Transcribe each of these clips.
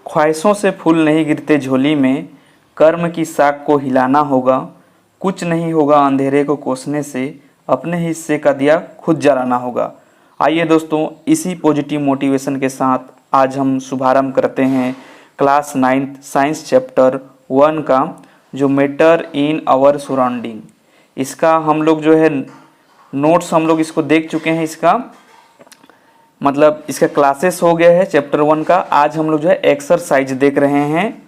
ख्वाहिशों से फूल नहीं गिरते झोली में, कर्म की साख को हिलाना होगा। कुछ नहीं होगा अंधेरे को कोसने से, अपने हिस्से का दिया खुद जलाना होगा। आइए दोस्तों, इसी पॉजिटिव मोटिवेशन के साथ आज हम शुभारंभ करते हैं क्लास 9th साइंस चैप्टर 1 का, जो मैटर इन आवर सराउंडिंग। इसका हम लोग जो है नोट्स हम लोग इसको देख चुके हैं। इसका मतलब इसका क्लासेस हो गया है चैप्टर 1 का। आज हम लोग जो है एक्सरसाइज देख रहे हैं।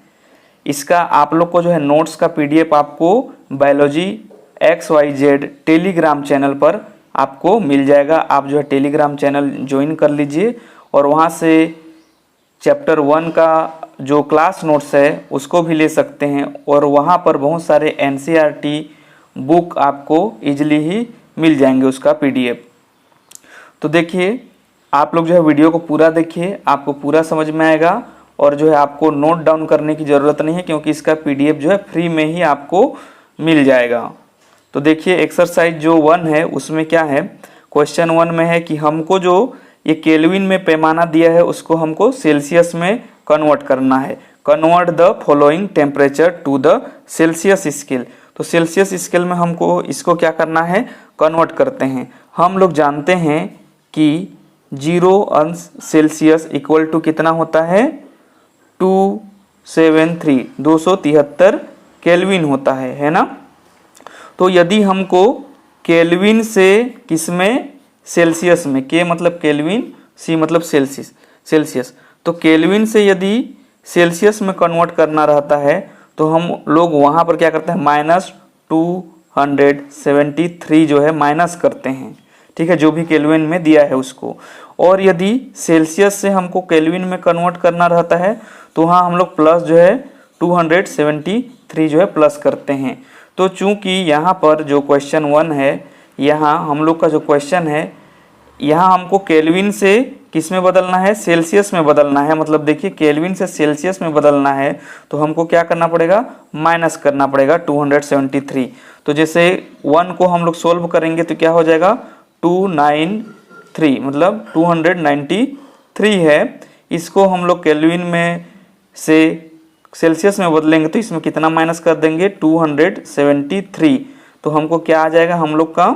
इसका आप लोग को जो है नोट्स का पीडीएफ आपको बायोलॉजी XYZ टेलीग्राम चैनल पर आपको मिल जाएगा। आप जो है टेलीग्राम चैनल ज्वाइन कर लीजिए और वहाँ से चैप्टर 1 का जो क्लास नोट्स है उसको भी ले सकते हैं। और वहाँ पर बहुत सारे NCERT बुक आपको ईजिली ही मिल जाएंगे उसका पीडीएफ। तो देखिए, आप लोग जो है वीडियो को पूरा देखिए, आपको पूरा समझ में आएगा। और जो है आपको नोट डाउन करने की ज़रूरत नहीं है, क्योंकि इसका पीडीएफ जो है फ्री में ही आपको मिल जाएगा। तो देखिए, एक्सरसाइज जो 1 है उसमें क्या है, क्वेश्चन 1 में है कि हमको जो ये केल्विन में पैमाना दिया है उसको हमको सेल्सियस में कन्वर्ट करना है। Convert the following temperature to the Celsius scale. तो सेल्सियस स्केल में हमको इसको क्या करना है, कन्वर्ट करते हैं। हम लोग जानते हैं कि 0 अंश सेल्सियस इक्वल टू कितना होता है, 273 केल्विन होता है ना। तो यदि हमको केल्विन से किसमें, सेल्सियस में, के मतलब केल्विन, सी मतलब सेल्सियस। तो केल्विन से यदि सेल्सियस में कन्वर्ट करना रहता है तो हम लोग वहाँ पर क्या करते हैं, -273 जो है माइनस करते हैं। ठीक है, जो भी केल्विन में दिया है उसको। और यदि सेल्सियस से हमको केल्विन में कन्वर्ट करना रहता है तो वहाँ हम लोग प्लस जो है 273 जो है प्लस करते हैं। तो चूंकि यहाँ पर जो क्वेश्चन 1 है, यहाँ हम लोग का जो क्वेश्चन है, यहाँ हमको केल्विन से किस में बदलना है, सेल्सियस में बदलना है। मतलब देखिए, केल्विन से सेल्सियस में बदलना है तो हमको क्या करना पड़ेगा, माइनस करना पड़ेगा 273। तो जैसे 1 को हम लोग सोल्व करेंगे तो क्या हो जाएगा, 293 मतलब 293 है। इसको हम लोग केल्विन में से सेल्सियस में बदलेंगे तो इसमें कितना माइनस कर देंगे, 273। तो हमको क्या आ जाएगा, हम लोग का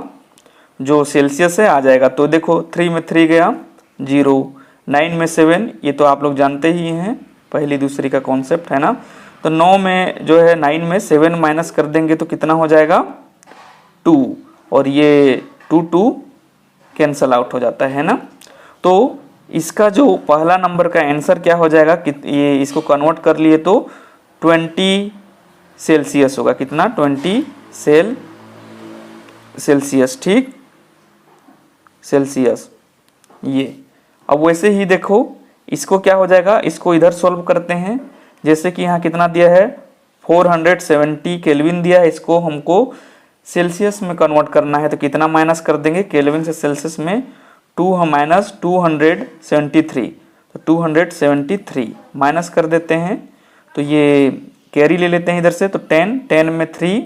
जो सेल्सियस है आ जाएगा। तो देखो, 3 में 3 गया 0, 9 में 7, ये तो आप लोग जानते ही हैं, पहली दूसरी का कॉन्सेप्ट है ना। तो 9 में जो है 9 में 7 माइनस कर देंगे तो कितना हो जाएगा, 2, और ये 2 कैंसल आउट हो जाता है ना। तो इसका जो पहला नंबर का आंसर क्या हो जाएगा, ये इसको कन्वर्ट कर लिए तो 20 सेल्सियस होगा। कितना, 20 सेल्सियस। ठीक, सेल्सियस। ये अब वैसे ही देखो, इसको क्या हो जाएगा, इसको इधर सॉल्व करते हैं। जैसे कि यहाँ कितना दिया है, 470 केल्विन दिया है, इसको हमको सेल्सियस में कन्वर्ट करना है तो कितना माइनस कर देंगे, केल्विन से सेल्सियस में 2 माइनस 273। तो 273 माइनस कर देते हैं। तो ये कैरी ले लेते हैं इधर से, तो 10 में 3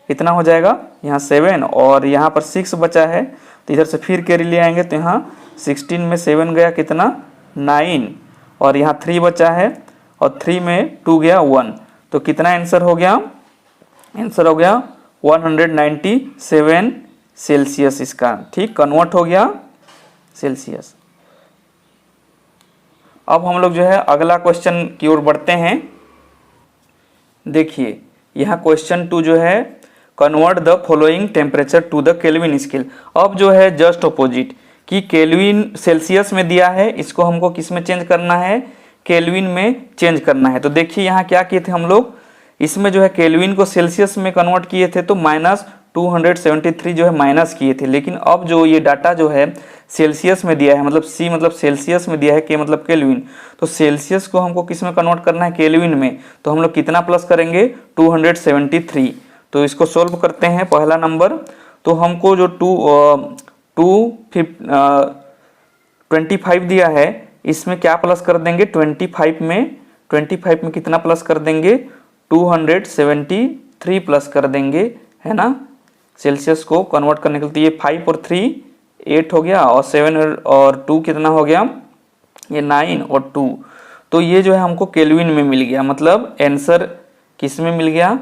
कितना हो जाएगा, यहाँ 7 और यहाँ पर 6 बचा है तो इधर से फिर कैरी ले आएंगे तो यहाँ 16 में 7 गया कितना, 9, और यहाँ 3 बचा है और 3 में 2 गया 1। तो कितना आंसर हो गया, आंसर हो गया 197 सेल्सियस इसका। ठीक, कन्वर्ट हो गया सेल्सियस। अब हम लोग जो है अगला क्वेश्चन की ओर बढ़ते हैं। देखिए, यहाँ क्वेश्चन 2 जो है, convert the following temperature to the Kelvin scale. अब जो है जस्ट अपोजिट, कि केल्विन सेल्सियस में दिया है, इसको हमको किस में चेंज करना है, केल्विन में चेंज करना है। तो देखिए यहाँ क्या किए थे हम लोग, इसमें जो है केल्विन को सेल्सियस में कन्वर्ट किए थे तो -273 जो है माइनस किए थे। लेकिन अब जो ये डाटा जो है सेल्सियस में दिया है, मतलब सी मतलब सेल्सियस में दिया है, के मतलब केल्विन, तो सेल्सियस को हमको किस में कन्वर्ट करना है, केल्विन में। तो हम लोग कितना प्लस करेंगे, 273। तो इसको सोल्व करते हैं। पहला नंबर, तो हमको जो 25 दिया है, इसमें क्या प्लस कर देंगे, 25 में कितना प्लस कर देंगे, 273 प्लस कर देंगे, है ना। सेल्सियस को कन्वर्ट करने के लिए ये 5 और 3 8 हो गया, और 7 और 2 कितना हो गया, ये 9 और 2। तो ये जो है हमको केल्विन में मिल गया, मतलब आंसर किस में मिल गया,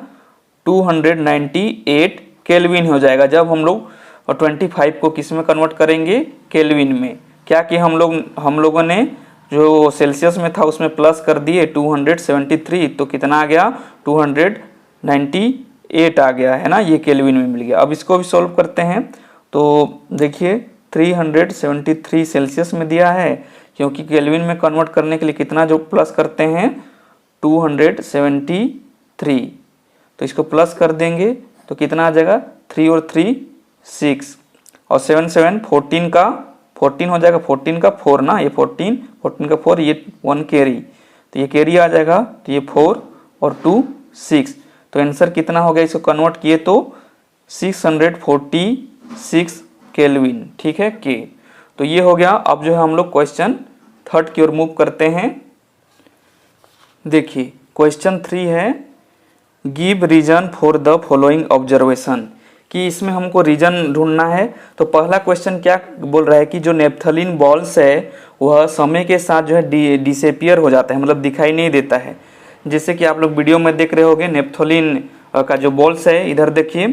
298 केल्विन हो जाएगा जब हम लोग 25 को किस में कन्वर्ट करेंगे, केल्विन में। क्या कि हम लोगों ने जो सेल्सियस में था उसमें प्लस कर दिए 273, तो कितना आ गया, 298 आ गया, है ना, ये केल्विन में मिल गया। अब इसको भी सॉल्व करते हैं। तो देखिए 373 सेल्सियस में दिया है, क्योंकि केल्विन में कन्वर्ट करने के लिए कितना जो प्लस करते हैं, 273, तो इसको प्लस कर देंगे तो कितना आ जाएगा, 3 और 3 6, और 7 7 14 का 14 हो जाएगा, 14 का 4 ना, ये 14 का 4, ये 1 कैरी, तो ये कैरी आ जाएगा, तो ये 4 और 2 6, तो आंसर कितना हो गया, इसको कन्वर्ट किए तो 646 केल्विन, ठीक है के। तो ये हो गया। अब जो है हम लोग क्वेश्चन 3 की ओर मूव करते हैं। देखिए क्वेश्चन 3 है, give reason for the following observation, कि इसमें हमको रीजन ढूंढना है। तो पहला क्वेश्चन क्या बोल रहा है कि जो नेप्थलीन बॉल्स है वह समय के साथ जो है डिसेपियर हो जाता है, मतलब दिखाई नहीं देता है। जैसे कि आप लोग वीडियो में देख रहे होंगे नेप्थलीन का जो बॉल्स है, इधर देखिए,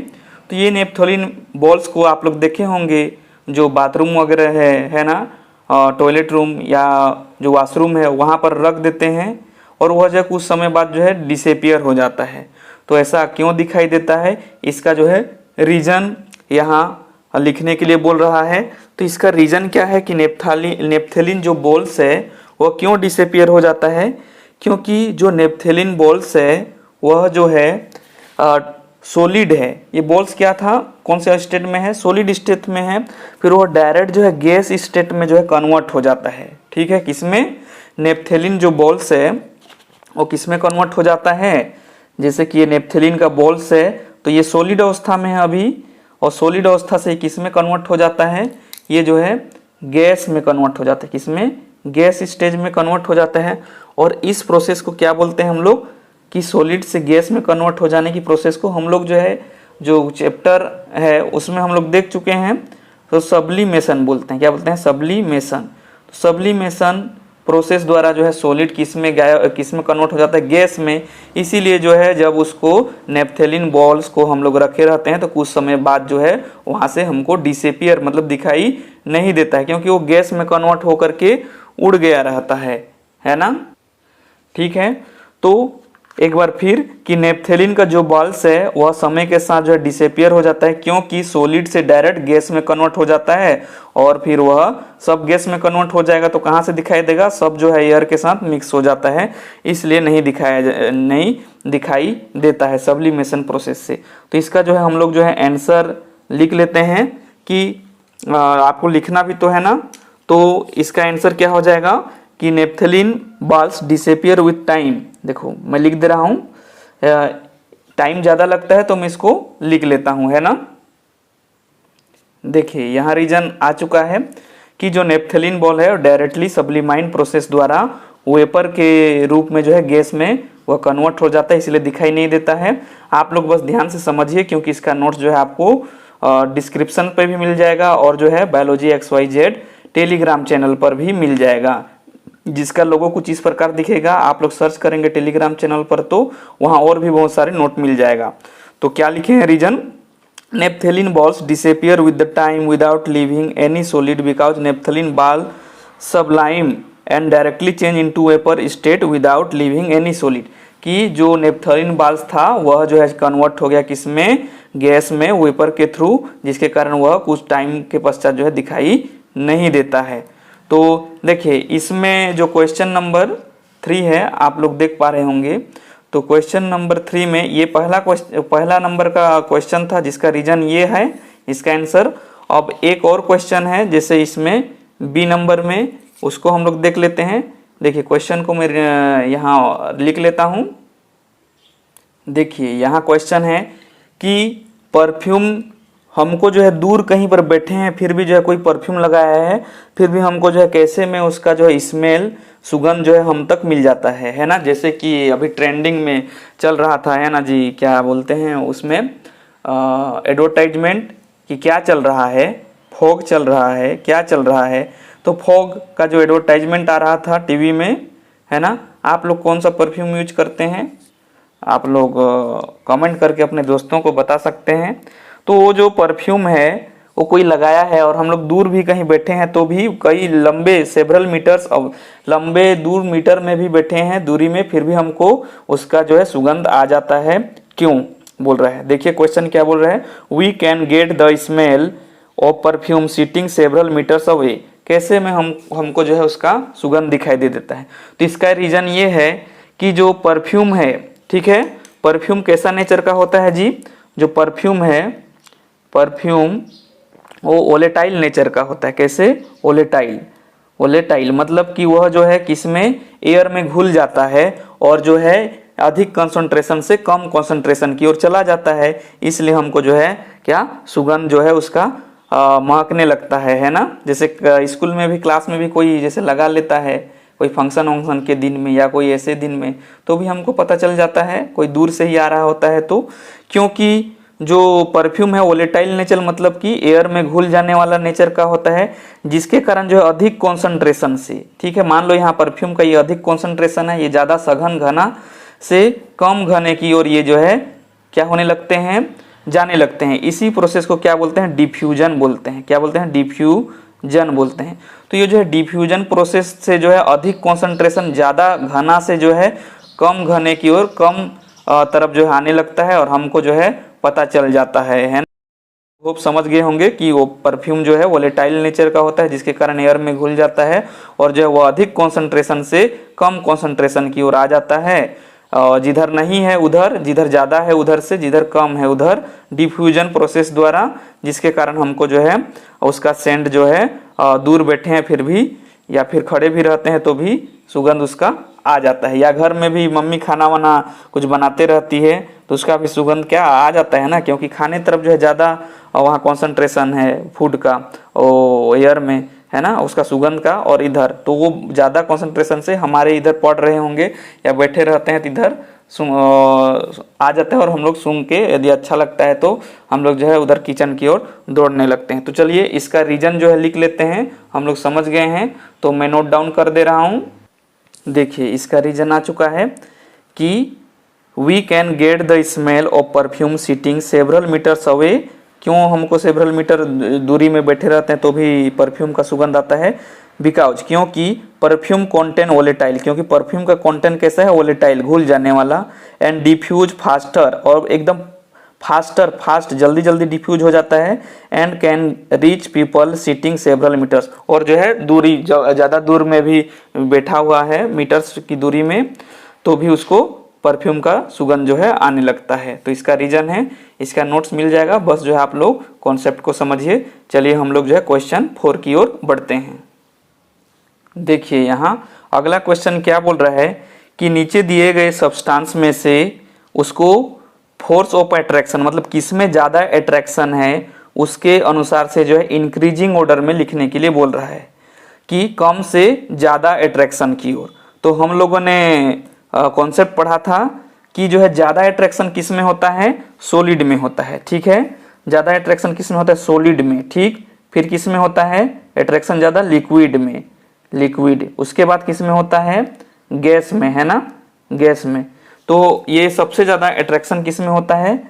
तो ये नेप्थलीन बॉल्स को आप लोग देखे होंगे जो बाथरूम वगैरह है ना, टॉयलेट रूम या जो वॉशरूम है वहाँ पर रख देते हैं, और वह जो कुछ समय बाद जो है डिसेपियर हो जाता है। तो ऐसा क्यों दिखाई देता है, इसका जो है रीजन यहाँ लिखने के लिए बोल रहा है। तो इसका रीजन क्या है कि नेप्थलीन जो बॉल्स है वह क्यों डिसेपियर हो जाता है, क्योंकि जो नेप्थलीन बॉल्स है वह जो है सॉलिड है। ये बॉल्स क्या था, कौन से स्टेट में है, सॉलिड स्टेट में है, फिर वो डायरेक्ट जो है गैस स्टेट में जो है कन्वर्ट हो जाता है, ठीक है। किसमें, नेप्थलीन जो बॉल्स है वो किसमें कन्वर्ट हो जाता है, जैसे कि ये नेप्थलीन का बॉल्स है तो ये सॉलिड अवस्था में है अभी, और सॉलिड अवस्था से किसमें कन्वर्ट हो जाता है, ये जो है गैस में कन्वर्ट हो जाता है, किसमें, गैस स्टेज में कन्वर्ट हो जाता है। और इस प्रोसेस को क्या बोलते हैं हम लोग, कि सॉलिड से गैस में कन्वर्ट हो जाने की प्रोसेस को हम लोग जो है, जो चैप्टर है उसमें हम लोग देख चुके हैं, तो सब्लिमेशन बोलते हैं। क्या बोलते हैं, सब्लिमेशन। तो सब्लिमेशन प्रोसेस द्वारा जो है सॉलिड किसमें कन्वर्ट हो जाता है, गैस में। इसीलिए जो है जब उसको नेप्थलीन बॉल्स को हम लोग रखे रहते हैं तो कुछ समय बाद जो है वहाँ से हमको डिसेपियर मतलब दिखाई नहीं देता है, क्योंकि वो गैस में कन्वर्ट होकर के उड़ गया रहता है ना, ठीक है। तो एक बार फिर कि नेप्थलीन का जो बॉल्स है वह समय के साथ जो है डिसेपियर हो जाता है, क्योंकि सॉलिड से डायरेक्ट गैस में कन्वर्ट हो जाता है, और फिर वह सब गैस में कन्वर्ट हो जाएगा तो कहाँ से दिखाई देगा, सब जो है एयर के साथ मिक्स हो जाता है, इसलिए नहीं दिखाई देता है सब्लिमेशन प्रोसेस से। तो इसका जो है हम लोग जो है आंसर लिख लेते हैं, कि आपको लिखना भी तो है ना। तो इसका आंसर क्या हो जाएगा कि naphthalene balls disappear with time. देखो मैं लिख दे रहा हूँ, टाइम ज़्यादा लगता है तो मैं इसको लिख लेता हूँ, है ना। देखिए यहाँ रीजन आ चुका है कि जो नेप्थलीन बॉल है डायरेक्टली सब्लिमाइन प्रोसेस द्वारा वेपर के रूप में जो है गैस में वह कन्वर्ट हो जाता है, इसलिए दिखाई नहीं देता है। आप लोग बस ध्यान से समझिए, क्योंकि इसका नोट्स जो है आपको डिस्क्रिप्शन पे भी मिल जाएगा, और जो है बायोलॉजी XYZ टेलीग्राम चैनल पर भी मिल जाएगा, जिसका लोगो कुछ इस प्रकार दिखेगा। आप लोग सर्च करेंगे टेलीग्राम चैनल पर तो वहाँ और भी बहुत सारे नोट मिल जाएगा। तो क्या लिखे हैं reason, naphthalene balls disappear with the time without leaving any solid because naphthalene ball sublime and directly change into vapour state without leaving any solid, कि जो नेप्थलीन बॉल्स था वह जो है कन्वर्ट हो गया किसमें, गैस में, वेपर के थ्रू, जिसके कारण वह कुछ टाइम के पश्चात जो है दिखाई नहीं देता है। तो देखिए इसमें जो क्वेश्चन नंबर 3 है आप लोग देख पा रहे होंगे। तो क्वेश्चन नंबर 3 में ये पहला नंबर का क्वेश्चन था, जिसका रीजन ये है इसका आंसर। अब एक और क्वेश्चन है जैसे इसमें बी नंबर में, उसको हम लोग देख लेते हैं। देखिए क्वेश्चन को मैं यहाँ लिख लेता हूँ। देखिए यहाँ क्वेश्चन है कि परफ्यूम, हमको जो है दूर कहीं पर बैठे हैं फिर भी जो है कोई परफ्यूम लगाया है, फिर भी हमको जो है कैसे में उसका जो है स्मेल, सुगंध जो है हम तक मिल जाता है ना। जैसे कि अभी ट्रेंडिंग में चल रहा था, है ना जी, क्या बोलते हैं उसमें एडवर्टाइजमेंट, कि क्या चल रहा है, फॉग चल रहा है, क्या चल रहा है। तो फॉग का जो एडवर्टाइजमेंट आ रहा था टीवी में, है ना। आप लोग कौन सा परफ्यूम यूज करते हैं, आप लोग कमेंट करके अपने दोस्तों को बता सकते हैं। तो वो जो परफ्यूम है वो कोई लगाया है और हम लोग दूर भी कहीं बैठे हैं तो भी कई लंबे सेवरल मीटर्स, अब लंबे दूर मीटर में भी बैठे हैं दूरी में, फिर भी हमको उसका जो है सुगंध आ जाता है। क्यों बोल रहा है, देखिए क्वेश्चन क्या बोल रहा है, we can get the smell of perfume sitting several metres away. कैसे में हमको जो है उसका सुगंध दिखाई दे देता है। तो इसका रीजन ये है कि जो परफ्यूम है, ठीक है, परफ्यूम कैसा नेचर का होता है जी, जो परफ्यूम है, परफ्यूम वो ओलेटाइल नेचर का होता है। कैसे, ओलेटाइल, ओलेटाइल मतलब कि वह जो है किसमें, एयर में घुल जाता है और जो है अधिक कंसंट्रेशन से कम कंसंट्रेशन की ओर चला जाता है। इसलिए हमको जो है क्या, सुगंध जो है उसका महकने लगता है ना। जैसे स्कूल में भी, क्लास में भी कोई जैसे लगा लेता है कोई फंक्शन वंक्शन के दिन में या कोई ऐसे दिन में, तो भी हमको पता चल जाता है कोई दूर से ही आ रहा होता है। तो क्योंकि जो परफ्यूम है वोलेटाइल नेचर मतलब कि एयर में घुल जाने वाला नेचर का होता है, जिसके कारण जो है अधिक कॉन्सेंट्रेशन से, ठीक है, मान लो यहाँ परफ्यूम का ये अधिक कॉन्सेंट्रेशन है, ये ज़्यादा सघन घना से कम घने की ओर ये जो है क्या होने लगते हैं, जाने लगते हैं। इसी प्रोसेस को क्या बोलते हैं, डिफ्यूजन बोलते हैं। क्या बोलते हैं, डिफ्यूजन बोलते हैं। तो ये जो है डिफ्यूजन प्रोसेस से जो है अधिक कॉन्सेंट्रेशन ज़्यादा घना से जो है कम घने की ओर, कम तरफ जो है आने लगता है और हमको जो है पता चल जाता है ना। होप समझ गए होंगे कि वो परफ्यूम जो है वोलेटाइल नेचर का होता है, जिसके कारण एयर में घुल जाता है और जो है वो अधिक कॉन्सेंट्रेशन से कम कॉन्सेंट्रेशन की ओर आ जाता है। जिधर नहीं है उधर, जिधर ज़्यादा है उधर से, जिधर कम है उधर, डिफ्यूजन प्रोसेस द्वारा, जिसके कारण हमको जो है उसका सेंट जो है दूर बैठे हैं फिर भी या फिर खड़े भी रहते हैं तो भी सुगंध उसका आ जाता है। या घर में भी मम्मी खाना वाना कुछ बनाते रहती है तो उसका भी सुगंध क्या आ जाता है ना, क्योंकि खाने तरफ जो है ज़्यादा वहाँ कॉन्सेंट्रेशन है फूड का ओ एयर में, है ना, उसका सुगंध का, और इधर तो वो ज़्यादा कॉन्सेंट्रेशन से हमारे इधर पड़ रहे होंगे या बैठे रहते हैं तो इधर आ जाता है और हम लोग सूंघ के यदि अच्छा लगता है तो हम लोग जो है उधर किचन की ओर दौड़ने लगते हैं। तो चलिए इसका रीजन जो है लिख लेते हैं, हम लोग समझ गए हैं तो मैं नोट डाउन कर दे रहा हूँ। देखिए इसका रीजन आ चुका है कि we can get the smell of perfume sitting several metres away. क्यों हमको सेवरल मीटर दूरी में बैठे रहते हैं तो भी परफ्यूम का सुगंध आता है, बिकॉज क्योंकि परफ्यूम कॉन्टेन वोलेटाइल, क्योंकि परफ्यूम का कॉन्टेंट कैसा है, वोलेटाइल, घुल जाने वाला, एंड डिफ्यूज फास्टर, और एकदम फास्ट जल्दी जल्दी डिफ्यूज हो जाता है, and can reach people sitting several metres, और जो है दूरी ज़्यादा दूर में भी बैठा हुआ है मीटर्स की दूरी में तो भी उसको परफ्यूम का सुगंध जो है आने लगता है। तो इसका रीजन है, इसका नोट्स मिल जाएगा, बस जो है आप लोग कॉन्सेप्ट को समझिए। चलिए हम लोग जो है क्वेश्चन 4 की ओर बढ़ते हैं। देखिए यहाँ अगला क्वेश्चन क्या बोल रहा है कि नीचे दिए गए सब्सटेंस में से उसको फोर्स ऑफ अट्रैक्शन मतलब किसमें ज़्यादा अट्रैक्शन है उसके अनुसार से जो है इंक्रीजिंग ऑर्डर में लिखने के लिए बोल रहा है कि कम से ज़्यादा अट्रैक्शन की ओर। तो हम लोगों ने कॉन्सेप्ट पढ़ा था कि जो है ज़्यादा अट्रैक्शन किस में होता है, सॉलिड में होता है, ठीक है, ज़्यादा अट्रैक्शन किस में होता है, सॉलिड में, ठीक। फिर किस में होता है अट्रैक्शन ज़्यादा, लिक्विड में, लिक्विड। उसके बाद किस में होता है, गैस में, है ना, गैस में। तो ये सबसे ज़्यादा अट्रैक्शन किस में होता है,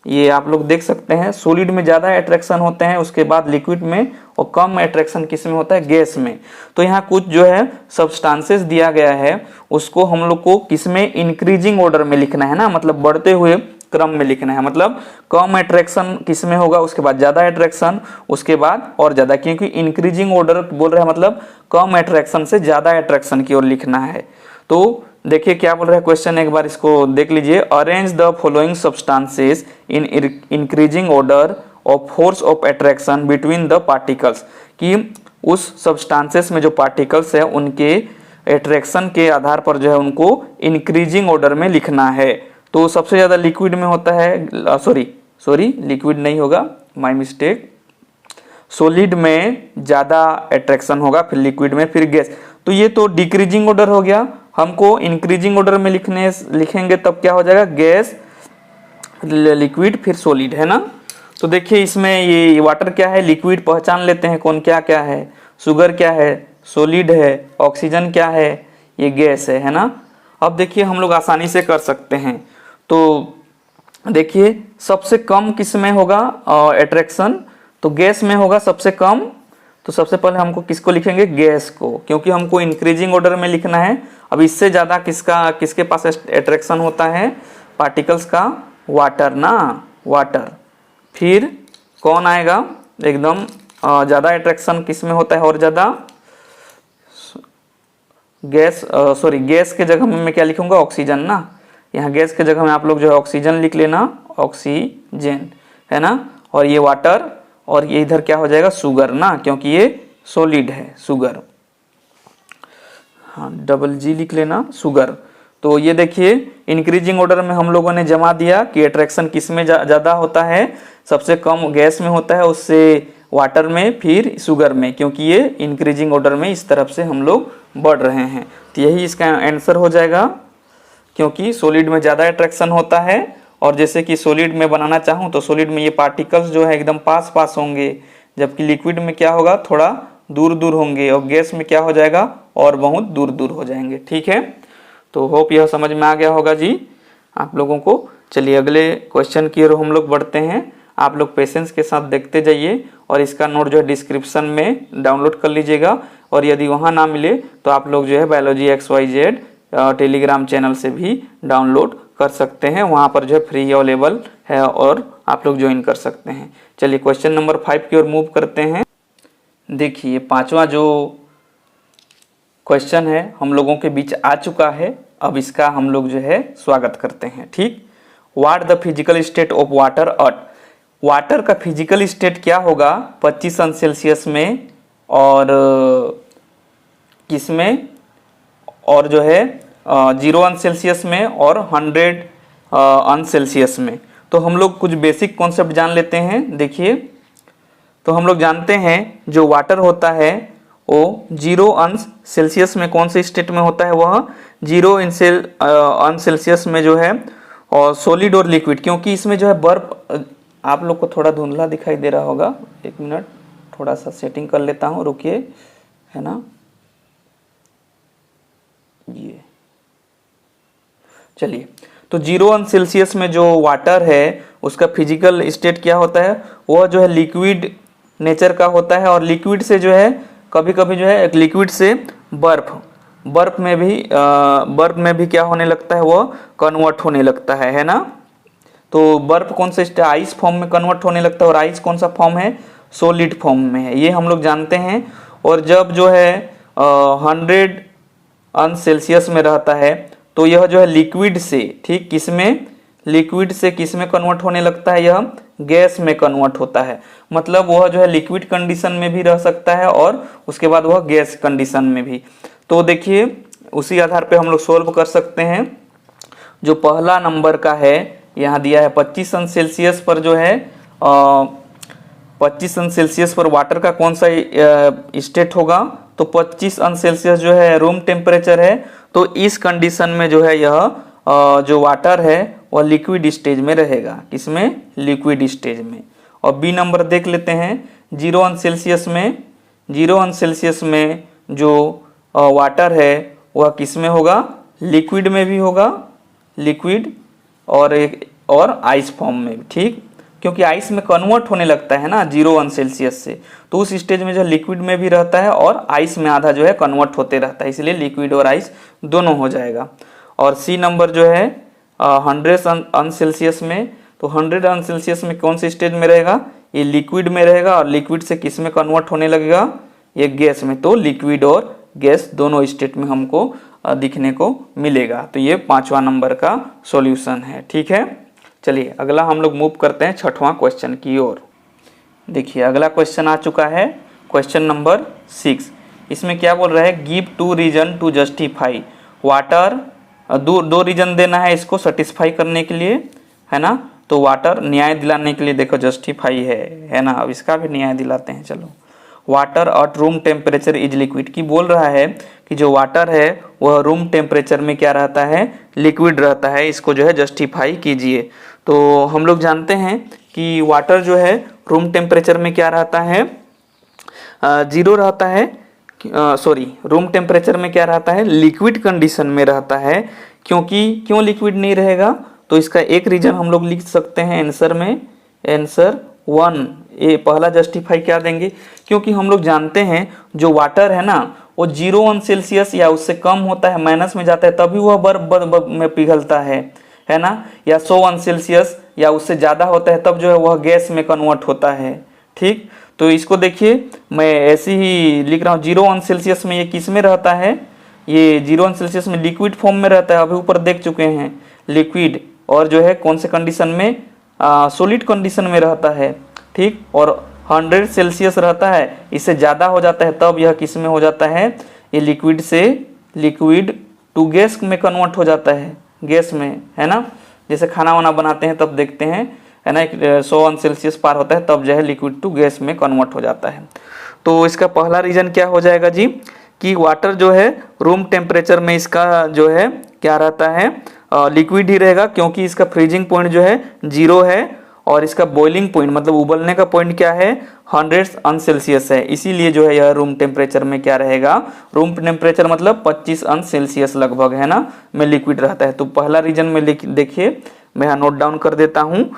ये आप लोग देख सकते हैं, सॉलिड में ज़्यादा अट्रैक्शन होते हैं, उसके बाद लिक्विड में, और कम अट्रैक्शन किस में होता है, गैस में। तो यहाँ कुछ जो है सब्सटेंसेस दिया गया है उसको हम लोग को किस में, इंक्रीजिंग ऑर्डर में लिखना है ना, मतलब बढ़ते हुए क्रम में लिखना है। मतलब कम अट्रैक्शन किस में होगा, उसके बाद ज़्यादा अट्रैक्शन, उसके बाद और ज़्यादा, क्योंकि इंक्रीजिंग ऑर्डर बोल रहे हैं मतलब कम अट्रैक्शन से ज़्यादा अट्रैक्शन की ओर लिखना है। तो देखिए क्या बोल रहा है क्वेश्चन, एक बार इसको देख लीजिए। Arrange the following substances in increasing order of force of attraction between the particles, कि उस सब्सटेंसेस में जो पार्टिकल्स है उनके अट्रैक्शन के आधार पर जो है उनको इंक्रीजिंग ऑर्डर में लिखना है। तो सबसे ज़्यादा लिक्विड में होता है, सॉरी लिक्विड नहीं होगा, माय मिस्टेक, सॉलिड में ज़्यादा अट्रैक्शन होगा, फिर लिक्विड में, फिर गैस। तो ये तो डिक्रीजिंग ऑर्डर हो गया। हमको इंक्रीजिंग ऑर्डर में लिखेंगे तब क्या हो जाएगा, गैस, लिक्विड, फिर सॉलिड, है ना। तो देखिए इसमें ये वाटर क्या है, लिक्विड, पहचान लेते हैं कौन क्या क्या है, शुगर क्या है, सॉलिड है, ऑक्सीजन क्या है, ये गैस है ना। अब देखिए हम लोग आसानी से कर सकते हैं। तो देखिए सबसे कम किस में होगा अट्रैक्शन, तो गैस में होगा सबसे कम। तो सबसे पहले हमको किसको लिखेंगे, गैस को, क्योंकि हमको इंक्रीजिंग ऑर्डर में लिखना है। अब इससे ज़्यादा किसके पास अट्रैक्शन होता है पार्टिकल्स का, वाटर ना, वाटर। फिर कौन आएगा एकदम ज़्यादा अट्रैक्शन किस में होता है और ज़्यादा, गैस, सॉरी गैस के जगह में मैं क्या लिखूंगा, ऑक्सीजन ना। यहाँ गैस के जगह में आप लोग जो है ऑक्सीजन लिख लेना, ऑक्सीजन है ना। और ये वाटर, और ये इधर क्या हो जाएगा, शुगर ना, क्योंकि ये सॉलिड है, शुगर। हाँ डबल जी लिख लेना, शुगर। तो ये देखिए इंक्रीजिंग ऑर्डर में हम लोगों ने जमा दिया कि अट्रैक्शन किस में ज़्यादा होता है, सबसे कम गैस में होता है, उससे वाटर में, फिर शुगर में, क्योंकि ये इंक्रीजिंग ऑर्डर में इस तरफ से हम लोग बढ़ रहे हैं। तो यही इसका आंसर हो जाएगा, क्योंकि सॉलिड में ज़्यादा अट्रैक्शन होता है। और जैसे कि सॉलिड में बनाना चाहूँ तो सॉलिड में ये पार्टिकल्स जो है एकदम पास पास होंगे, जबकि लिक्विड में क्या होगा, थोड़ा दूर दूर होंगे, और गैस में क्या हो जाएगा, और बहुत दूर दूर हो जाएंगे। ठीक है, तो होप यह समझ में आ गया होगा जी आप लोगों को। चलिए अगले क्वेश्चन की ओर हम लोग बढ़ते हैं। आप लोग पेशेंस के साथ देखते जाइए, और इसका नोट जो है डिस्क्रिप्शन में डाउनलोड कर लीजिएगा। और यदि वहाँ ना मिले तो आप लोग जो है बायोलॉजी XYZ टेलीग्राम चैनल से भी डाउनलोड कर सकते हैं, वहाँ पर जो है फ्री अवेलेबल है, और आप लोग ज्वाइन कर सकते हैं। चलिए क्वेश्चन नंबर 5 की ओर मूव करते हैं। देखिए पांचवा जो क्वेश्चन है हम लोगों के बीच आ चुका है, अब इसका हम लोग जो है स्वागत करते हैं। ठीक, what the physical state of water at, water का फिजिकल स्टेट क्या होगा 25 अंश सेल्सियस में, और किस में, और जो है 0 अंश सेल्सियस में, और 100 अंश सेल्सियस में। तो हम लोग कुछ बेसिक कॉन्सेप्ट जान लेते हैं। देखिए तो हम लोग जानते हैं जो वाटर होता है वो 0 अंश सेल्सियस में कौन से स्टेट में होता है, वह 0 अंश सेल्सियस में जो है, और सॉलिड और लिक्विड, क्योंकि इसमें जो है बर्फ, आप लोग को थोड़ा धुंधला दिखाई दे रहा होगा, एक मिनट थोड़ा सा सेटिंग कर लेता हूँ, रुकिए, है ना। ये चलिए, तो 0 अंश सेल्सियस में जो वाटर है उसका फिजिकल स्टेट क्या होता है, वह जो है लिक्विड नेचर का होता है। और लिक्विड से जो है कभी कभी जो है एक लिक्विड से बर्फ में भी क्या होने लगता है, वह कन्वर्ट होने लगता है ना। तो बर्फ कौन से आइस फॉर्म में कन्वर्ट होने लगता है, और आइस कौन सा फॉर्म है, सॉलिड फॉर्म में है, ये हम लोग जानते हैं। और जब जो है 100 अंश सेल्सियस में रहता है तो यह जो है लिक्विड से, ठीक किसमें, लिक्विड से किस में कन्वर्ट होने लगता है, यह गैस में कन्वर्ट होता है। मतलब वह जो है लिक्विड कंडीशन में भी रह सकता है, और उसके बाद वह गैस कंडीशन में भी। तो देखिए उसी आधार पे हम लोग सोल्व कर सकते हैं। जो पहला नंबर का है यहाँ दिया है 25 अंश सेल्सियस पर जो है 25 अंश सेल्सियस पर वाटर का कौन सा स्टेट होगा, तो 25 अंश सेल्सियस जो है रूम टेम्परेचर है। तो इस कंडीशन में जो है यह जो वाटर है वह लिक्विड स्टेज में रहेगा, किसमें, लिक्विड स्टेज में। और बी नंबर देख लेते हैं, 0 अंश सेल्सियस में, 0 अंश सेल्सियस में जो वाटर है वह किस में होगा, लिक्विड में भी होगा, लिक्विड और आइस फॉर्म में भी। ठीक, क्योंकि आइस में कन्वर्ट होने लगता है ना 0 अंश सेल्सियस से, तो उस स्टेज में जो लिक्विड में भी रहता है और आइस में आधा जो है कन्वर्ट होते रहता है, इसलिए लिक्विड और आइस दोनों हो जाएगा। और सी नंबर जो है 100 अंश सेल्सियस में, तो 100 अंश सेल्सियस में कौन से स्टेज में रहेगा, ये लिक्विड में रहेगा, और लिक्विड से किस में कन्वर्ट होने लगेगा, ये गैस में। तो लिक्विड और गैस दोनों स्टेट में हमको दिखने को मिलेगा। तो ये 5वां नंबर का सॉल्यूशन है। ठीक है, चलिए अगला हम लोग मूव करते हैं 6वां क्वेश्चन की ओर। देखिए अगला क्वेश्चन आ चुका है, क्वेश्चन नंबर 6। इसमें क्या बोल रहा है, give 2 reason to justify water, दो रीजन देना है इसको सेटिस्फाई करने के लिए, है ना। तो वाटर न्याय दिलाने के लिए, देखो जस्टिफाई है ना, अब इसका भी न्याय दिलाते हैं। चलो, water at room temperature is liquid, की बोल रहा है कि जो वाटर है वह रूम टेम्परेचर में क्या रहता है, लिक्विड रहता है, इसको जो है जस्टिफाई कीजिए। तो हम लोग जानते हैं कि वाटर जो है रूम टेम्परेचर में क्या रहता है, 0 रहता है, सॉरी, रूम टेम्परेचर में क्या रहता है, लिक्विड कंडीशन में रहता है। क्यों लिक्विड नहीं रहेगा, तो इसका एक रीजन हम लोग लिख सकते हैं आंसर में, आंसर 1 ये पहला जस्टिफाई क्या देंगे, क्योंकि हम लोग जानते हैं जो वाटर है ना वो 0 सेल्सियस या उससे कम होता है, माइनस में जाता है तभी वह बर्फ में पिघलता है ना, या 100 सेल्सियस या उससे ज़्यादा होता है तब जो है वह गैस में कन्वर्ट होता है। ठीक, तो इसको देखिए मैं ऐसे ही लिख रहा हूँ, 0 सेल्सियस में ये किस में रहता है, ये 0 सेल्सियस में लिक्विड फॉर्म में रहता है, अभी ऊपर देख चुके हैं लिक्विड, और जो है कौन से कंडीशन में, सॉलिड कंडीशन में रहता है। ठीक, और 100 सेल्सियस रहता है, इससे ज़्यादा हो जाता है तब यह किस में हो जाता है, ये लिक्विड से लिक्विड टू गैस में कन्वर्ट हो जाता है, गैस में, है ना। जैसे खाना वाना बनाते हैं तब देखते हैं, है ना, 100 सेल्सियस पार होता है तब जो है लिक्विड टू गैस में कन्वर्ट हो जाता है। तो इसका पहला रीजन क्या हो जाएगा जी, कि वाटर जो है रूम टेम्परेचर में इसका जो है क्या रहता है, लिक्विड ही रहेगा, क्योंकि इसका फ्रीजिंग पॉइंट जो है 0 है और इसका बॉइलिंग पॉइंट मतलब उबलने का पॉइंट क्या है, 100 सेल्सियस है, इसीलिए जो है यह रूम टेम्परेचर में क्या रहेगा, रूम टेम्परेचर मतलब 25 सेल्सियस लगभग, है ना, में लिक्विड रहता है। तो पहला रीजन में देखिए मैं यहाँ नोट डाउन कर देता हूँ,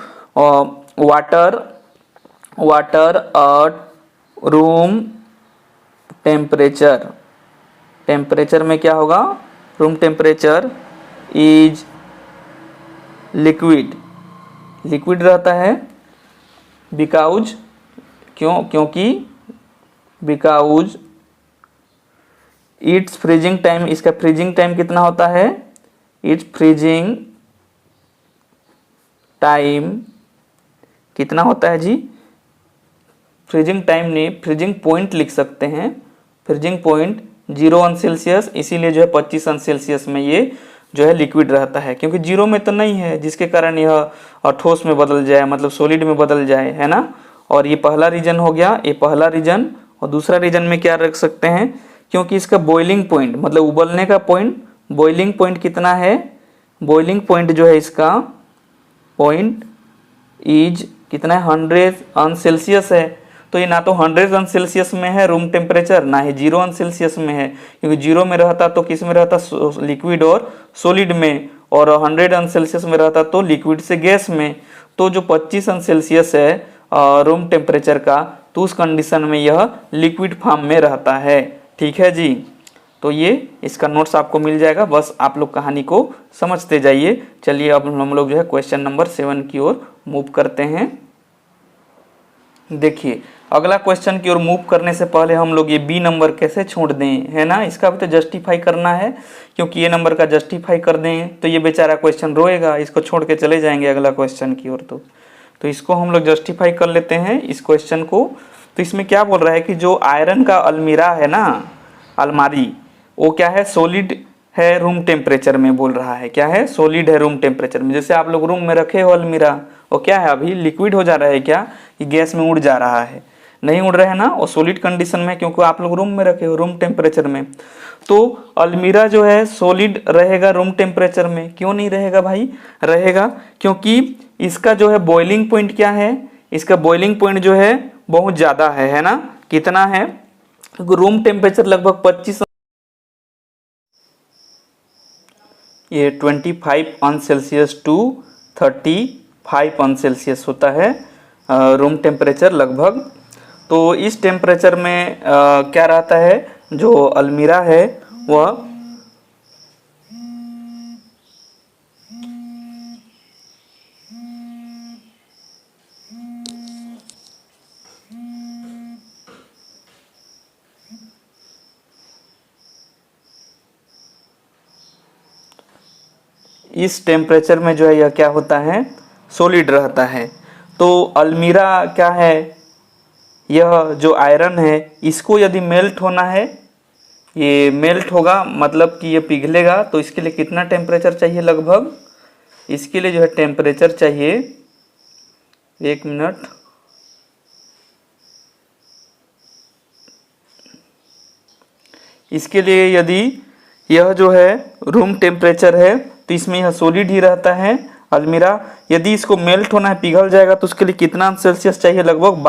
वाटर एट रूम टेम्परेचर में क्या होगा, रूम टेम्परेचर इज लिक्विड रहता है, बिकॉज इट्स फ्रीजिंग टाइम, इसका फ्रीजिंग टाइम कितना होता है, इट्स फ्रीजिंग टाइम कितना होता है जी, फ्रीजिंग टाइम नहीं, फ्रीजिंग पॉइंट लिख सकते हैं, फ्रीजिंग पॉइंट 0 सेल्सियस, इसीलिए जो है 25 सेल्सियस में ये जो है लिक्विड रहता है, क्योंकि 0 में तो नहीं है जिसके कारण यह ठोस में बदल जाए, मतलब सॉलिड में बदल जाए, है ना। और ये पहला रीजन हो गया, ये पहला रीजन। और दूसरा रीजन में क्या रख सकते हैं, क्योंकि इसका बॉइलिंग पॉइंट मतलब उबलने का पॉइंट, बॉइलिंग पॉइंट कितना है, बॉइलिंग पॉइंट जो है इसका पॉइंट इज कितना है, 100 सेल्सियस है। तो ये ना तो 100 सेल्सियस में है रूम टेम्परेचर, ना ही 0 सेल्सियस में है, क्योंकि 0 में रहता तो किस में रहता, लिक्विड और सॉलिड में, और 100 सेल्सियस में रहता तो लिक्विड से गैस में। तो जो 25 सेल्सियस है रूम टेम्परेचर का, तो उस कंडीशन में यह लिक्विड फॉर्म में रहता है। ठीक है जी, तो ये इसका नोट्स आपको मिल जाएगा, बस आप लोग कहानी को समझते जाइए। चलिए अब हम लोग जो है क्वेश्चन नंबर 7 की ओर मूव करते हैं। देखिए अगला क्वेश्चन की ओर मूव करने से पहले हम लोग ये बी नंबर कैसे छोड़ दें, है ना, इसका भी तो जस्टिफाई करना है, क्योंकि ये नंबर का जस्टिफाई कर दें तो ये बेचारा क्वेश्चन रोएगा, इसको छोड़ के चले जाएंगे अगला क्वेश्चन की ओर। तो इसको हम लोग जस्टिफाई कर लेते हैं इस क्वेश्चन को। तो इसमें क्या बोल रहा है कि जो आयरन का अलमीरा है ना, अलमारी, वो क्या है, सॉलिड है रूम टेम्परेचर में, बोल रहा है क्या है, सॉलिड है रूम टेम्परेचर में। जैसे आप लोग रूम में रखे हो अलमीरा, वो क्या है, अभी लिक्विड हो जा रहा है क्या, कि गैस में उड़ जा रहा है, नहीं उड़ रहे हैं ना, वो सॉलिड कंडीशन में, क्योंकि आप लोग रूम में रखे हो रूम टेम्परेचर में। तो अलमीरा जो है सॉलिड रहेगा रूम टेम्परेचर में, क्यों नहीं रहेगा भाई, रहेगा, क्योंकि इसका जो है बॉइलिंग पॉइंट क्या है, इसका बॉइलिंग पॉइंट जो है बहुत ज़्यादा है ना, कितना है, रूम टेम्परेचर लगभग 25, ये 25 सेल्सियस टू 35 सेल्सियस होता है रूम टेम्परेचर लगभग। तो इस टेम्परेचर में क्या रहता है, जो अलमीरा है वह इस टेम्परेचर में जो है यह क्या होता है, सॉलिड रहता है। तो अलमीरा क्या है, यह जो आयरन है इसको यदि मेल्ट होना है, ये मेल्ट होगा मतलब कि ये पिघलेगा, तो इसके लिए कितना टेम्परेचर चाहिए लगभग, इसके लिए जो है टेम्परेचर चाहिए, एक मिनट, इसके लिए यदि यह जो है रूम टेम्परेचर है तो इसमें यह सॉलिड ही रहता है अलमीरा, यदि इसको मेल्ट होना है, पिघल जाएगा, तो उसके लिए कितना सेल्सियस चाहिए, लगभग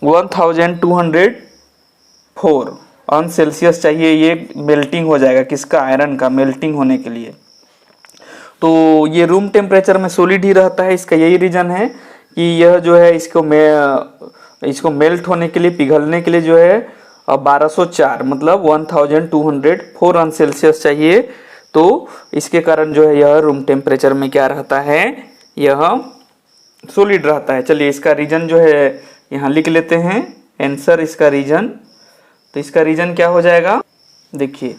1204, अंश सेल्सियस चाहिए ये मेल्टिंग हो जाएगा, किसका, आयरन का मेल्टिंग होने के लिए। तो ये रूम टेम्परेचर में सॉलिड ही रहता है, इसका यही रीजन है कि यह जो है इसको मेल्ट होने के लिए, पिघलने के लिए जो है 1204 मतलब 1204 अंश सेल्सियस चाहिए। तो इसके कारण जो है यह रूम टेम्परेचर में क्या रहता है, यह सॉलिड रहता है। चलिए इसका रीजन जो है यहाँ लिख लेते हैं, आंसर इसका रीजन। तो इसका रीजन क्या हो जाएगा, देखिए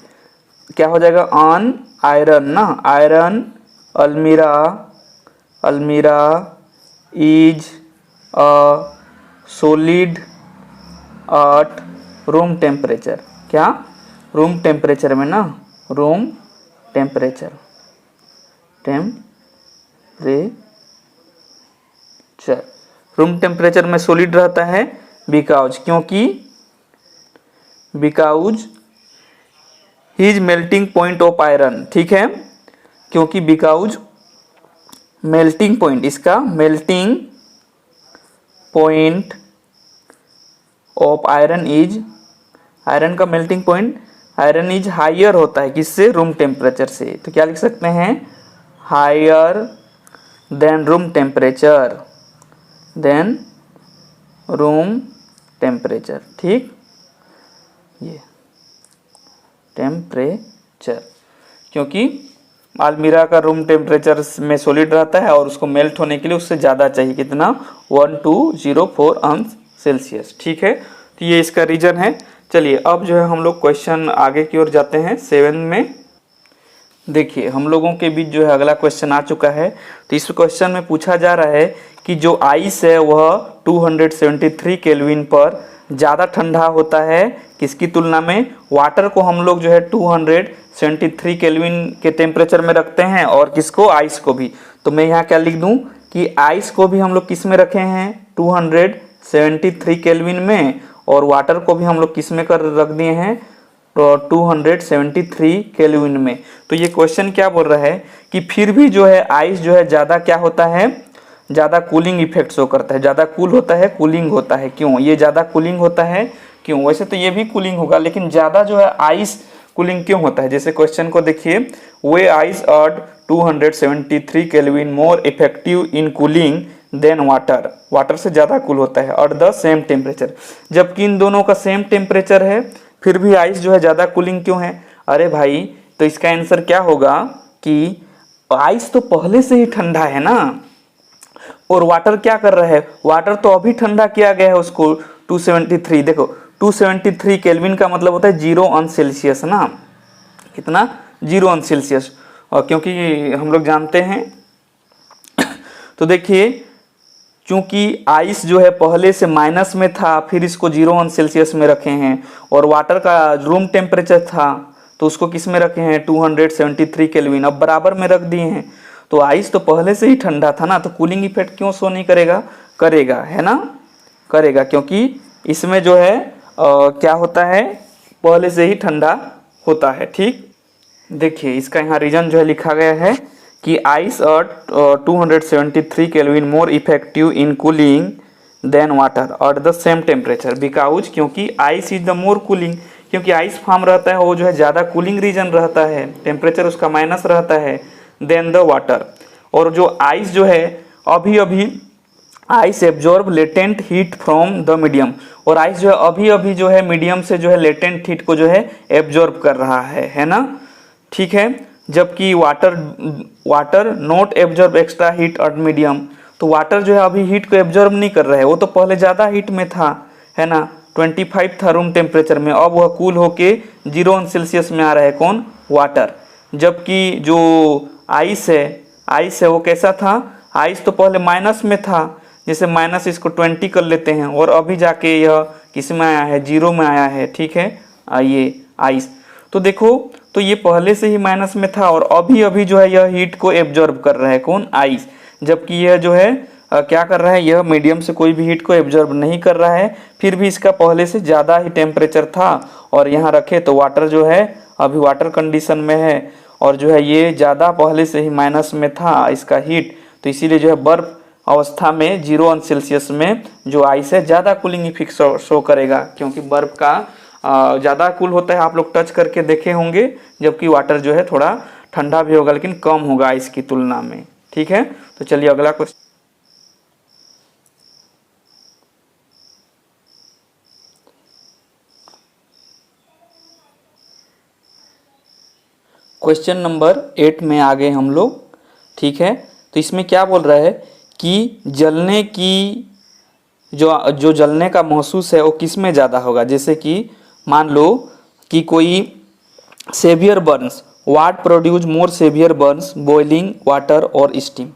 क्या हो जाएगा, ऑन आयरन ना, आयरन अल्मीरा is a solid at room temperature. क्या, रूम टेम्परेचर में ना, रूम टेम्परेचर रूम टेम्परेचर में सॉलिड रहता है because, because his melting point of iron, ठीक है, क्योंकि बिकॉज मेल्टिंग पॉइंट, इसका melting point of iron is, iron का melting point iron is higher होता है, किससे, रूम टेम्परेचर से। तो क्या लिख सकते हैं, higher than room temperature, than room temperature, ठीक, ये टेम्परेचर, क्योंकि अल्मीरा का रूम टेम्परेचर में सॉलिड रहता है और उसको मेल्ट होने के लिए उससे ज़्यादा चाहिए, कितना, 1204 अंश सेल्सियस, ठीक है। तो ये इसका रीजन है। चलिए अब जो है हम लोग क्वेश्चन आगे की ओर जाते हैं 7 में। देखिए हम लोगों के बीच जो है अगला क्वेश्चन आ चुका है। तो इस क्वेश्चन में पूछा जा रहा है कि जो आइस है वह 273 केल्विन पर ज़्यादा ठंडा होता है किसकी तुलना में, वाटर को हम लोग जो है 273 केल्विन के टेम्परेचर में रखते हैं और किसको, आइस को भी। तो मैं यहाँ क्या लिख दूँ कि आइस को भी हम लोग किस में रखे हैं, 273 केल्विन में, और वाटर को भी हम लोग किस में कर रख दिए हैं, 273 केल्विन में। तो ये क्वेश्चन क्या बोल रहा है कि फिर भी जो है आइस जो है ज़्यादा क्या होता है, ज़्यादा कूलिंग इफेक्ट शो करता है, ज़्यादा कूल होता है, कूलिंग होता है। क्यों, ये ज़्यादा कूलिंग होता है, क्यों, वैसे तो ये भी कूलिंग होगा लेकिन ज़्यादा जो है आइस कूलिंग क्यों होता है। जैसे क्वेश्चन को देखिए, why ice at 273 kelvin more effective in cooling than water, water से ज़्यादा कूल होता है और द सेम टेम्परेचर, जबकि इन दोनों का सेम टेम्परेचर है फिर भी आइस जो है ज़्यादा कूलिंग क्यों है। अरे भाई, तो इसका आंसर क्या होगा कि आइस तो पहले से ही ठंडा है ना, और वाटर क्या कर रहा है, वाटर तो अभी ठंडा किया गया है उसको 273, देखो 273 केल्विन का मतलब होता है 0 अंश सेल्सियस ना, कितना, 0 अंश सेल्सियस, और क्योंकि हम लोग जानते हैं तो देखिए चूंकि आइस जो है पहले से माइनस में था फिर इसको 0 अंश सेल्सियस में रखे हैं, और वाटर का रूम टेम्परेचर था तो उसको किस में रखे हैं, 273 केल्विन, अब बराबर में रख दिए हैं। तो आइस तो पहले से ही ठंडा था ना, तो कूलिंग इफेक्ट क्यों शो नहीं करेगा, करेगा, है ना, करेगा, क्योंकि इसमें जो है क्या होता है, पहले से ही ठंडा होता है, ठीक। देखिए इसका यहाँ रीजन जो है लिखा गया है कि ice at 273 kelvin more effective in cooling than water at the same temperature because, क्योंकि ice is the more cooling, क्योंकि आइस फॉर्म रहता है वो जो है ज़्यादा कूलिंग रीजन रहता है, टेम्परेचर उसका माइनस रहता है देन द वाटर। और जो आइस जो है अभी अभी ice absorb latent heat from the medium, और आइस जो है अभी अभी जो है मीडियम से जो है लेटेंट हीट को जो है एब्जॉर्ब कर रहा है ना, ठीक है। जबकि water not absorb extra heat at medium, तो वाटर जो है अभी हीट को एब्जॉर्ब नहीं कर रहा है, वो तो पहले ज़्यादा हीट में था, है ना, 25 था रूम टेम्परेचर में, अब वह कूल होके 0 अंश सेल्सियस में आ रहा है, कौन, वाटर। जबकि जो आइस है वो कैसा था, आइस तो पहले माइनस में था, जैसे माइनस इसको 20 कर लेते हैं और अभी जाके यह किस में आया है, 0 में आया है, ठीक है, ये आइस। तो देखो तो ये पहले से ही माइनस में था और अभी अभी जो है यह हीट को एब्जॉर्ब कर रहा है, कौन, आइस। जबकि यह जो है क्या कर रहा है, यह मीडियम से कोई भी हीट को एब्जॉर्ब नहीं कर रहा है, फिर भी इसका पहले से ज़्यादा ही टेम्परेचर था, और यहाँ रखे तो वाटर जो है अभी वाटर कंडीशन में है, और जो है ये ज़्यादा पहले से ही माइनस में था इसका हीट, तो इसीलिए जो है बर्फ अवस्था में 0 अंश सेल्सियस में जो आइस है ज़्यादा कूलिंग इफेक्ट शो करेगा, क्योंकि बर्फ का ज़्यादा कूल होता है, आप लोग टच करके देखे होंगे, जबकि वाटर जो है थोड़ा ठंडा भी होगा लेकिन कम होगा आइस की तुलना में। ठीक है, तो चलिए अगला क्वेश्चन। क्वेश्चन नंबर 8 में आ गए हम लोग। ठीक है, तो इसमें क्या बोल रहा है कि जलने की जो जलने का महसूस है वो किस में ज़्यादा होगा। जैसे कि मान लो कि कोई severe burns, what produce more severe burns, boiling water और स्टीम।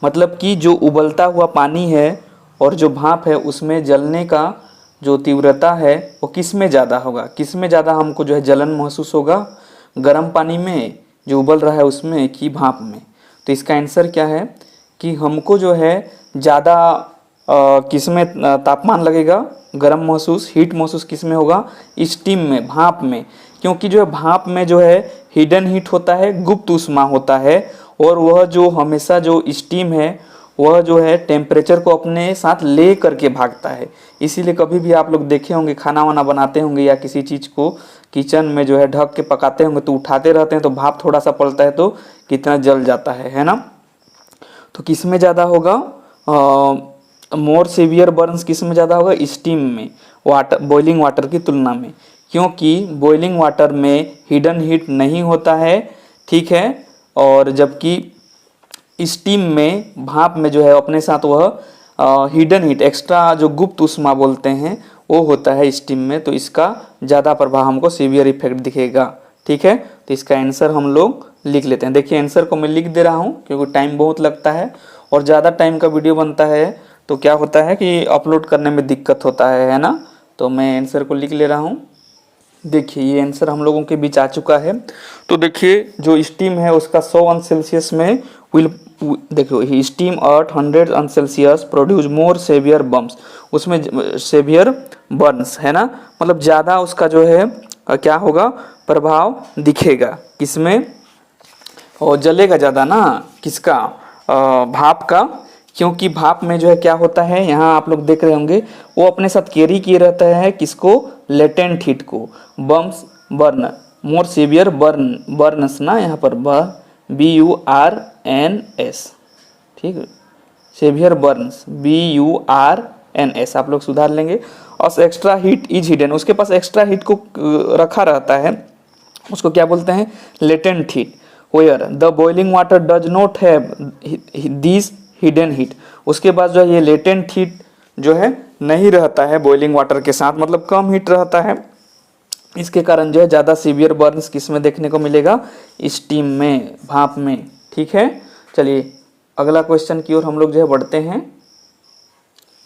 मतलब कि जो उबलता हुआ पानी है और जो भाप है उसमें जलने का जो तीव्रता है वो किस में ज़्यादा होगा, किस में ज़्यादा हमको जो है जलन महसूस होगा, गर्म पानी में जो उबल रहा है उसमें कि भाप में। तो इसका आंसर क्या है कि हमको जो है ज़्यादा किस में तापमान लगेगा, गर्म महसूस, हीट महसूस किस में होगा, स्टीम में, भाप में। क्योंकि जो है भाप में जो है हिडन हीट होता है, गुप्त ऊष्मा होता है, और वह जो हमेशा जो स्टीम है वह जो है टेम्परेचर को अपने साथ ले करके भागता है। इसीलिए कभी भी आप लोग देखे होंगे खाना वाना बनाते होंगे या किसी चीज़ को किचन में जो है ढक के पकाते होंगे तो उठाते रहते हैं तो भाप थोड़ा सा पड़ता है तो कितना जल जाता है ना। तो किस में ज़्यादा होगा, मोर सीवियर बर्न्स किस में ज़्यादा होगा, स्टीम में, वाटर, बॉइलिंग वाटर की तुलना में। क्योंकि बॉइलिंग वाटर में हिडन हीट नहीं होता है, ठीक है, और जबकि स्टीम में, भाप में जो है अपने साथ वह हिडन हीट, एक्स्ट्रा जो गुप्त ऊष्मा बोलते हैं वो होता है स्टीम में। तो इसका ज़्यादा प्रभाव हमको सीवियर इफेक्ट दिखेगा। ठीक है, तो इसका आंसर हम लोग लिख लेते हैं। देखिए आंसर को मैं लिख दे रहा हूँ क्योंकि टाइम बहुत लगता है और ज़्यादा टाइम का वीडियो बनता है तो क्या होता है कि अपलोड करने में दिक्कत होता है ना। तो मैं आंसर को लिख ले रहा हूँ। देखिए ये आंसर हम लोगों के बीच आ चुका है। तो देखिए जो स्टीम है उसका 100 अंश सेल्सियस में विल, देखो स्टीम एट 100 अंश Celsius produce more severe burns, उसमें सेवियर बर्न्स है ना, मतलब ज़्यादा उसका जो है क्या होगा, प्रभाव दिखेगा किसमें, और जलेगा ज़्यादा ना, किसका, भाप का। क्योंकि भाप में जो है क्या होता है, यहाँ आप लोग देख रहे होंगे वो अपने साथ कैरी किए रहता है किसको, लेटेंट हीट को, burns, burn, more severe burns ना, यहाँ पर BURNS, ठीक है, सेवियर बर्न्स BURNS आप लोग सुधार लेंगे। और एक्स्ट्रा हीट इज हिडन, उसके पास एक्स्ट्रा हीट को रखा रहता है, उसको क्या बोलते हैं, latent heat. Where the boiling water does not have this hidden heat, उसके बाद जो है ये लेटेंट हीट जो है नहीं रहता है बॉइलिंग वाटर के साथ, मतलब कम हीट रहता है। इसके कारण जो है ज़्यादा सीवियर बर्न्स किस में देखने को मिलेगा, स्टीम में, भाप में। ठीक है, चलिए अगला क्वेश्चन की ओर हम लोग जो है बढ़ते हैं।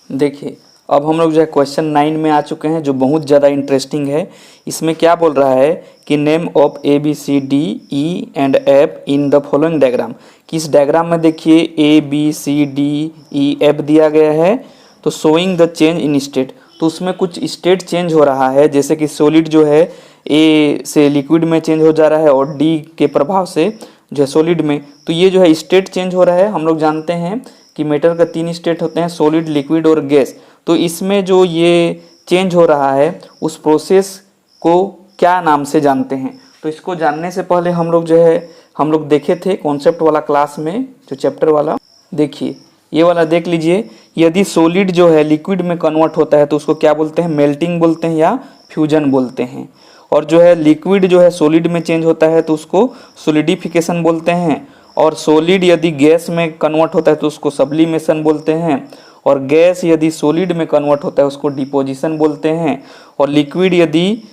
देखिए अब हम लोग जो है क्वेश्चन 9 में आ चुके हैं जो बहुत ज़्यादा इंटरेस्टिंग है। इसमें क्या बोल रहा है कि name of ABCDE&F in the following diagram, कि इस डायग्राम में देखिए ABCDEF दिया गया है। तो showing the change in state, तो उसमें कुछ स्टेट चेंज हो रहा है, जैसे कि सॉलिड जो है ए से लिक्विड में चेंज हो जा रहा है और डी के प्रभाव से जो है सॉलिड में। तो ये जो है स्टेट चेंज हो रहा है। हम लोग जानते हैं कि मैटर का 3 स्टेट होते हैं, सॉलिड, लिक्विड और गैस। तो इसमें जो ये चेंज हो रहा है उस प्रोसेस को क्या नाम से जानते हैं। तो इसको जानने से पहले हम लोग जो है हम लोग देखे थे कॉन्सेप्ट वाला क्लास में, जो चैप्टर वाला, देखिए ये वाला देख लीजिए। यदि सॉलिड जो है लिक्विड में कन्वर्ट होता है तो उसको क्या बोलते हैं, मेल्टिंग बोलते हैं या फ्यूजन बोलते हैं। और जो है लिक्विड जो है सॉलिड में चेंज होता है तो उसको सॉलिडिफिकेशन बोलते हैं। और सॉलिड यदि गैस में कन्वर्ट होता है तो उसको सब्लिमेशन बोलते हैं। और गैस यदि सॉलिड में कन्वर्ट होता है उसको डिपोजिशन बोलते हैं। और लिक्विड यदि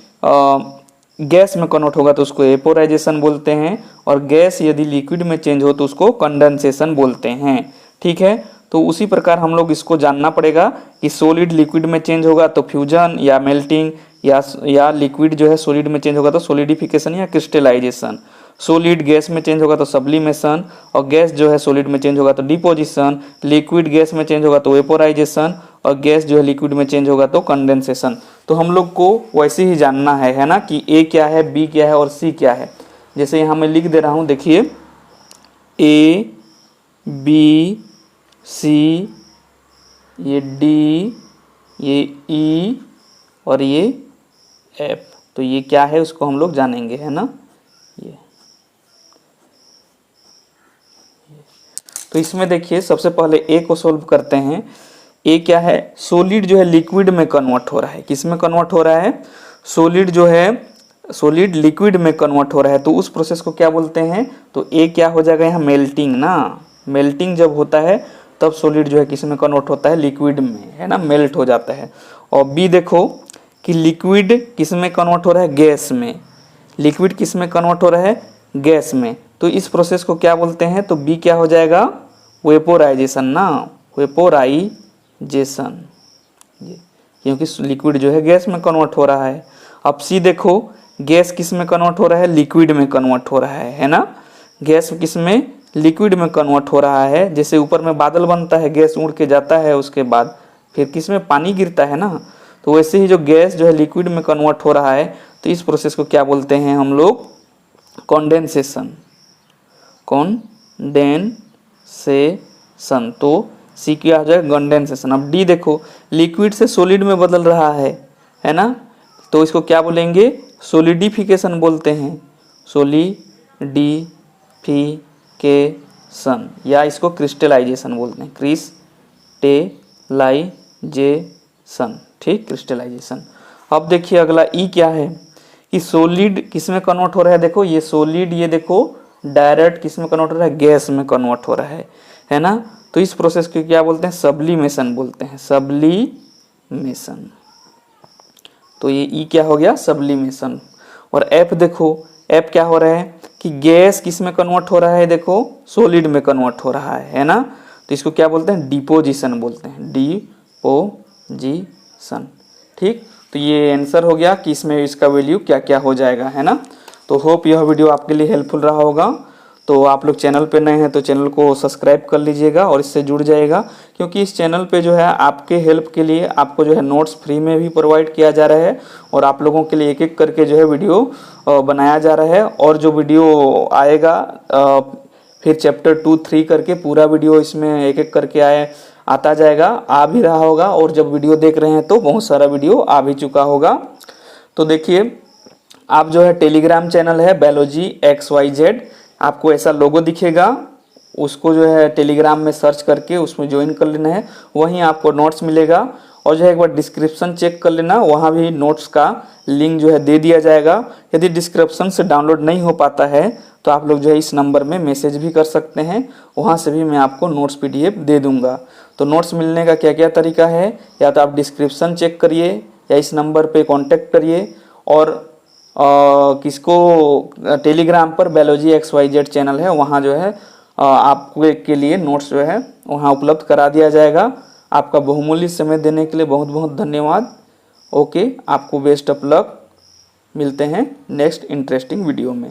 गैस में कन्वर्ट होगा तो उसको एपोराइजेशन बोलते हैं। और गैस यदि लिक्विड में चेंज हो तो उसको कंडेंसेशन बोलते हैं। ठीक है, तो उसी प्रकार हम लोग इसको जानना पड़ेगा कि सॉलिड लिक्विड में चेंज होगा तो फ्यूजन या मेल्टिंग, या लिक्विड जो है सॉलिड में चेंज होगा तो सॉलिडिफिकेशन या क्रिस्टलाइजेशन, सॉलिड गैस में चेंज होगा तो सब्लिमेशन, और गैस जो है सॉलिड में चेंज होगा तो डिपोजिशन, लिक्विड गैस में चेंज होगा तो वेपोराइजेशन, और गैस जो है लिक्विड में चेंज होगा तो कंडेंसेशन। तो हम लोग को वैसे ही जानना है ना, कि ए क्या है, बी क्या है और सी क्या है। जैसे यहाँ मैं लिख दे रहा हूँ, देखिए A B C, ये D, ये E और ये F। तो ये क्या है उसको हम लोग जानेंगे, है ना। ये तो इसमें देखिए सबसे पहले ए को सोल्व करते हैं। ए क्या है, सॉलिड जो है लिक्विड में कन्वर्ट हो रहा है। किस में कन्वर्ट हो रहा है, सॉलिड जो है सॉलिड लिक्विड में कन्वर्ट हो रहा है, तो उस प्रोसेस को क्या बोलते हैं। तो ए क्या हो जाएगा यहाँ, मेल्टिंग ना। मेल्टिंग जब होता है तब सॉलिड जो है किस में कन्वर्ट होता है, लिक्विड में, है ना, मेल्ट हो जाता है। और बी देखो कि लिक्विड किस में कन्वर्ट हो रहा है, गैस में। लिक्विड किस में कन्वर्ट हो रहा है, गैस में। तो इस प्रोसेस को क्या बोलते हैं, तो बी क्या हो जाएगा, वेपोराइजेशन ना, वेपोराइजेशन, क्योंकि लिक्विड जो है गैस में कन्वर्ट हो रहा है। अब सी देखो, गैस किस में कन्वर्ट हो रहा है, लिक्विड में कन्वर्ट हो रहा है ना। गैस किस में, लिक्विड में कन्वर्ट हो रहा है। जैसे ऊपर में बादल बनता है, गैस उड़ के जाता है, उसके बाद फिर किस में, पानी गिरता है ना। तो वैसे ही जो गैस जो है लिक्विड में कन्वर्ट हो रहा है, तो इस प्रोसेस को क्या बोलते हैं हम लोग, कंडेंसेशन, कंडेंसेशन। तो सी क्या हो जाएगा, कंडेंसेशन। अब डी देखो, लिक्विड से सॉलिड में बदल रहा है ना, तो इसको क्या बोलेंगे, सोलिडिफिकेशन बोलते हैं, सोलिडिफिकेशन, या इसको क्रिस्टलाइजेशन बोलते हैं, क्रिस्टलाइजेशन, ठीक, क्रिस्टलाइजेशन। अब देखिए अगला ई क्या है कि सॉलिड किस में कन्वर्ट हो रहा है, देखो ये सॉलिड, ये देखो डायरेक्ट किस में कन्वर्ट हो रहा है, गैस में कन्वर्ट हो रहा है ना। तो इस प्रोसेस को क्या बोलते हैं, सब्लिमेशन बोलते हैं, सब्लिमेशन। तो ये ई क्या हो गया, सब्लिमेशन। और एफ देखो, एफ क्या हो रहा है कि गैस किस में कन्वर्ट हो रहा है, देखो सॉलिड में कन्वर्ट हो रहा है ना। तो इसको क्या बोलते हैं, डिपोजिशन बोलते हैं, डिपोजिशन, ठीक। तो ये आंसर हो गया कि इसमें इसका वैल्यू क्या क्या हो जाएगा, है ना। तो होप यह वीडियो आपके लिए हेल्पफुल रहा होगा। तो आप लोग चैनल पे नए हैं तो चैनल को सब्सक्राइब कर लीजिएगा और इससे जुड़ जाएगा, क्योंकि इस चैनल पे जो है आपके हेल्प के लिए आपको जो है नोट्स फ्री में भी प्रोवाइड किया जा रहा है, और आप लोगों के लिए एक एक करके जो है वीडियो बनाया जा रहा है। और जो वीडियो आएगा फिर चैप्टर 2, 3 करके पूरा वीडियो इसमें एक एक करके आता जाएगा, आ भी रहा होगा। और जब वीडियो देख रहे हैं तो बहुत सारा वीडियो आ भी चुका होगा। तो देखिए आप जो है टेलीग्राम चैनल है बायोलॉजी XYZ, आपको ऐसा लोगो दिखेगा, उसको जो है टेलीग्राम में सर्च करके उसमें ज्वाइन कर लेना है। वहीं आपको नोट्स मिलेगा, और जो है एक बार डिस्क्रिप्शन चेक कर लेना, वहाँ भी नोट्स का लिंक जो है दे दिया जाएगा। यदि डिस्क्रिप्शन से डाउनलोड नहीं हो पाता है तो आप लोग जो है इस नंबर में मैसेज भी कर सकते हैं, वहाँ से भी मैं आपको नोट्स PDF दे दूँगा। तो नोट्स मिलने का क्या क्या तरीका है, या तो आप डिस्क्रिप्शन चेक करिए या इस नंबर पे कांटेक्ट करिए, और किसको टेलीग्राम पर बायोलॉजी XYZ चैनल है, वहाँ जो है आपको के लिए नोट्स जो है वहाँ उपलब्ध करा दिया जाएगा। आपका बहुमूल्य समय देने के लिए बहुत बहुत धन्यवाद। ओके, आपको बेस्ट ऑफ लक, मिलते हैं नेक्स्ट इंटरेस्टिंग वीडियो में।